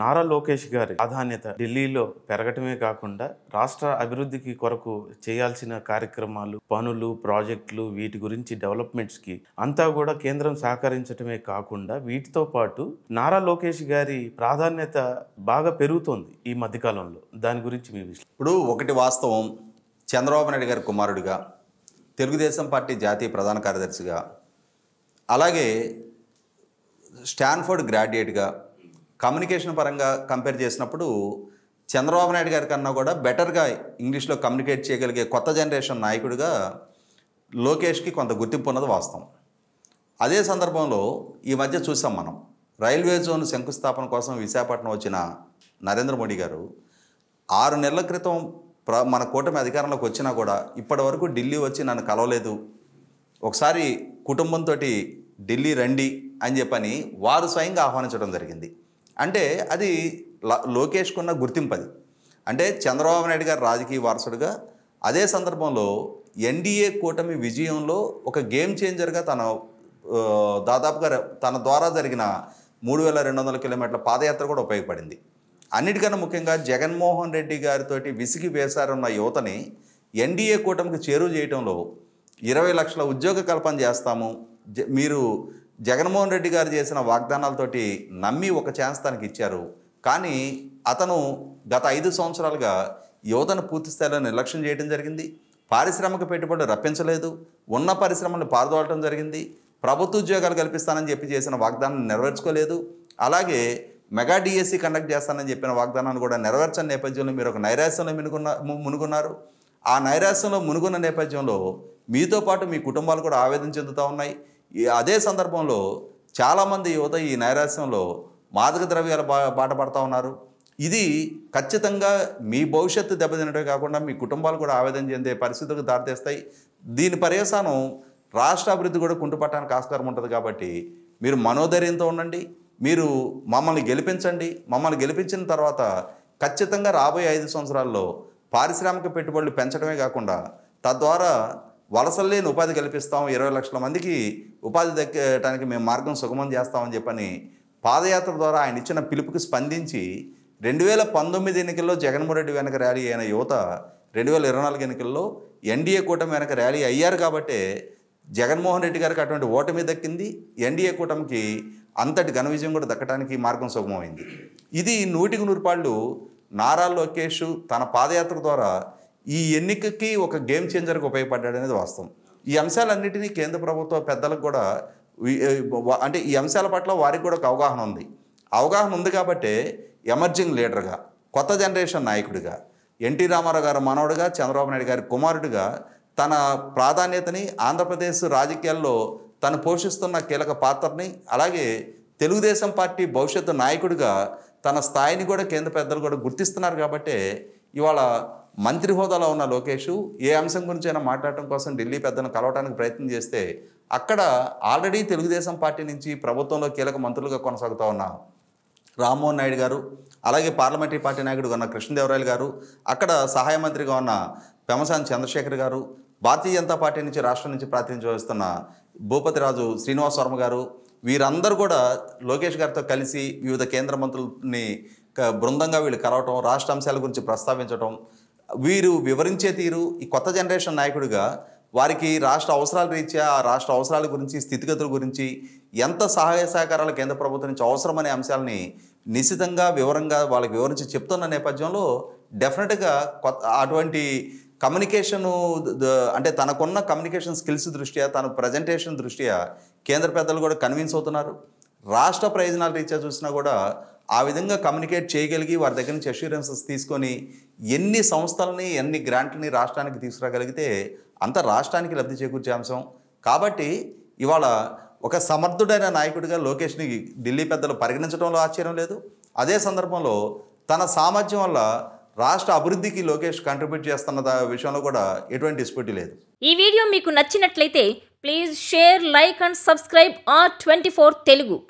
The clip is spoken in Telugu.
నారా లోకేష్ గారి ప్రాధాన్యత ఢిల్లీలో పెరగటమే కాకుండా రాష్ట్ర అభివృద్ధికి కొరకు చేయాల్సిన కార్యక్రమాలు, పనులు, ప్రాజెక్టులు వీటి గురించి డెవలప్మెంట్స్ కి అంతా కూడా కేంద్రం సహకరించటమే కాకుండా వీటితో పాటు నారా లోకేష్ గారి ప్రాధాన్యత బాగా పెరుగుతోంది ఈ మధ్యకాలంలో. దాని గురించి మీ విశ్లేషణ. ఇప్పుడు ఒకటి వాస్తవం, చంద్రబాబు నాయుడు గారి కుమారుడిగా, తెలుగుదేశం పార్టీ జాతీయ ప్రధాన కార్యదర్శిగా, అలాగే స్టాన్ఫోర్డ్ గ్రాడ్యుయేట్గా కమ్యూనికేషన్ పరంగా కంపేర్ చేసినప్పుడు చంద్రబాబు నాయుడు గారి కన్నా కూడా బెటర్గా ఇంగ్లీష్లో కమ్యూనికేట్ చేయగలిగే కొత్త జనరేషన్ నాయకుడిగా లోకేష్కి కొంత గుర్తింపు ఉన్నది వాస్తవం. అదే సందర్భంలో ఈ మధ్య చూసాం మనం, రైల్వే జోన్ శంకుస్థాపన కోసం విశాఖపట్నం వచ్చిన నరేంద్ర మోడీ గారు 6 నెలల క్రితం మన కూటమి అధికారంలోకి వచ్చినా కూడా ఇప్పటి వరకు ఢిల్లీ వచ్చి నన్ను కలవలేదు, ఒకసారి కుటుంబంతో ఢిల్లీ రండి అని చెప్పని వారు స్వయంగా ఆహ్వానించడం జరిగింది. అంటే అది లోకేష్కున్న గుర్తింపు. అది అంటే చంద్రబాబు నాయుడు గారు రాజకీయ వారసుడుగా, అదే సందర్భంలో ఎన్డీఏ కూటమి విజయంలో ఒక గేమ్ చేంజర్గా దాదాపుగా తన ద్వారా జరిగిన 3200 కిలోమీటర్ల పాదయాత్ర కూడా ఉపయోగపడింది. అన్నిటికన్నా ముఖ్యంగా జగన్మోహన్ రెడ్డి గారితో విసిగి వేసారున్న యువతని ఎన్డీఏ కూటమికి చేరువ చేయడంలో 20 లక్షల ఉద్యోగ కల్పన చేస్తాము, మీరు జగన్మోహన్ రెడ్డి గారు చేసిన వాగ్దానాలతోటి నమ్మి ఒక ఛాన్స్ తనకి ఇచ్చారు. కానీ అతను గత 5 సంవత్సరాలుగా యువతను పూర్తి స్థాయిలో నిర్లక్ష్యం చేయడం జరిగింది. పారిశ్రామిక పెట్టుబడులు రప్పించలేదు, ఉన్న పరిశ్రమలను పారదోలటం జరిగింది. ప్రభుత్వ ఉద్యోగాలు కల్పిస్తానని చెప్పి చేసిన వాగ్దానాన్ని నెరవేర్చుకోలేదు. అలాగే మెగా డిఎస్సి కండక్ట్ చేస్తానని చెప్పిన వాగ్దానాన్ని కూడా నెరవేర్చని నేపథ్యంలో మీరు ఒక నైరాశ్యంలో మునుగున్నారు. ఆ నైరాశ్యంలో మునుగున్న నేపథ్యంలో మీతో పాటు మీ కుటుంబాలు కూడా ఆవేదన చెందుతూ ఉన్నాయి. అదే సందర్భంలో చాలామంది యువత ఈ నైరాశ్యంలో మాదక ద్రవ్యాల బాట పడుతూ ఉన్నారు. ఇది ఖచ్చితంగా మీ భవిష్యత్తు దెబ్బతినటమే కాకుండా మీ కుటుంబాలు కూడా ఆవేదన చెందే పరిస్థితులకు దారితీస్తాయి. దీని పర్యవసానం రాష్ట్ర అభివృద్ధి కూడా కుంటుపట్టడానికి ఆస్కారం ఉంటుంది. కాబట్టి మీరు మనోధైర్యంతో ఉండండి, మీరు మమ్మల్ని గెలిపించండి. మమ్మల్ని గెలిపించిన తర్వాత ఖచ్చితంగా రాబోయే 5 సంవత్సరాల్లో పారిశ్రామిక పెట్టుబడులు పెంచడమే కాకుండా తద్వారా వలసలు లేని ఉపాధి కల్పిస్తాం, 20 లక్షల మందికి ఉపాధి దక్కడానికి మేము మార్గం సుగమం చేస్తామని చెప్పని పాదయాత్ర ద్వారా ఆయన ఇచ్చిన పిలుపుకి స్పందించి 2019 ఎన్నికల్లో జగన్మోహన్ రెడ్డి వెనక ర్యాలీ అయిన యువత 2024 ఎన్నికల్లో ఎన్డీఏ కూటమి వెనక ర్యాలీ అయ్యారు. కాబట్టే జగన్మోహన్ రెడ్డి గారికి అటువంటి ఓటమి దక్కింది, ఎన్డీఏ కూటమికి అంతటి ఘన విజయం కూడా దక్కడానికి మార్గం సుగమమైంది. ఇది 100కి 100 పాళ్ళు నారా లోకేష్ తన పాదయాత్ర ద్వారా ఈ ఎన్నికకి ఒక గేమ్ చేంజర్కి ఉపయోగపడ్డాడు అనేది వాస్తవం. ఈ అంశాలన్నింటినీ కేంద్ర ప్రభుత్వ పెద్దలకు కూడా అంటే ఈ అంశాల పట్ల వారికి కూడా ఒక అవగాహన ఉంది. కాబట్టే ఎమర్జింగ్ లీడర్గా, కొత్త జనరేషన్ నాయకుడిగా, ఎన్టీ రామారావు గారు మనవడుగా, చంద్రబాబు నాయుడు గారి కుమారుడిగా తన ప్రాధాన్యతని ఆంధ్రప్రదేశ్ రాజకీయాల్లో తను పోషిస్తున్న కీలక పాత్రని, అలాగే తెలుగుదేశం పార్టీ భవిష్యత్తు నాయకుడిగా తన స్థాయిని కూడా కేంద్ర పెద్దలు కూడా గుర్తిస్తున్నారు. కాబట్టే ఇవాళ మంత్రి హోదాలో ఉన్న లోకేష్ ఏ అంశం గురించైనా మాట్లాడటం కోసం ఢిల్లీ పెద్దలను కలవడానికి ప్రయత్నం చేస్తే అక్కడ ఆల్రెడీ తెలుగుదేశం పార్టీ నుంచి ప్రభుత్వంలో కీలక మంత్రులుగా కొనసాగుతూ ఉన్న రామ్మోహన్ నాయుడు గారు, అలాగే పార్లమెంటరీ పార్టీ నాయకుడిగా ఉన్న కృష్ణదేవరాయలు గారు, అక్కడ సహాయ మంత్రిగా ఉన్న పెమ్మసాని చంద్రశేఖర్ గారు, భారతీయ జనతా పార్టీ నుంచి రాష్ట్రం నుంచి ప్రాతినిధ్యం వహిస్తున్న భూపతిరాజు శ్రీనివాస్ వర్మ గారు, వీరందరూ కూడా లోకేష్ గారితో కలిసి వివిధ కేంద్ర మంత్రుల్ని బృందంగా వీళ్ళు కలవటం, రాష్ట్ర అంశాల గురించి ప్రస్తావించడం, వీరు వివరించే తీరు ఈ కొత్త జనరేషన్ నాయకుడిగా వారికి రాష్ట్ర అవసరాల రీత్యా ఆ రాష్ట్ర అవసరాల గురించి, స్థితిగతుల గురించి, ఎంత సహాయ సహకారాలు కేంద్ర ప్రభుత్వం నుంచి అవసరమనే అంశాలని నిశితంగా వివరంగా వాళ్ళకి వివరించి చెప్తున్న నేపథ్యంలో డెఫినెట్గా అటువంటి కమ్యూనికేషను అంటే తనకున్న కమ్యూనికేషన్ స్కిల్స్ దృష్ట్యా, తన ప్రజెంటేషన్ దృష్ట్యా కేంద్ర పెద్దలు కూడా కన్విన్స్ అవుతున్నారు. రాష్ట్ర ప్రయోజనాల రీత్యా చూసినా కూడా ఆ విధంగా కమ్యూనికేట్ చేయగలిగి వారి దగ్గర నుంచి అష్యూరెన్సెస్ తీసుకొని ఎన్ని సంస్థలని, ఎన్ని గ్రాంట్లని రాష్ట్రానికి తీసుకురాగలిగితే అంత రాష్ట్రానికి లబ్ధి చేకూర్చే అంశం. కాబట్టి ఇవాళ ఒక సమర్థుడైన నాయకుడిగా లోకేష్ని ఢిల్లీ పెద్దలు పరిగణించడంలో ఆశ్చర్యం లేదు. అదే సందర్భంలో తన సామర్థ్యం వల్ల రాష్ట్ర అభివృద్ధికి లోకేష్ కంట్రిబ్యూట్ చేస్తున్న విషయంలో కూడా ఎటువంటి డిస్ప్యూట్ లేదు. ఈ వీడియో మీకు నచ్చినట్లయితే please share, like and subscribe R24 Telugu.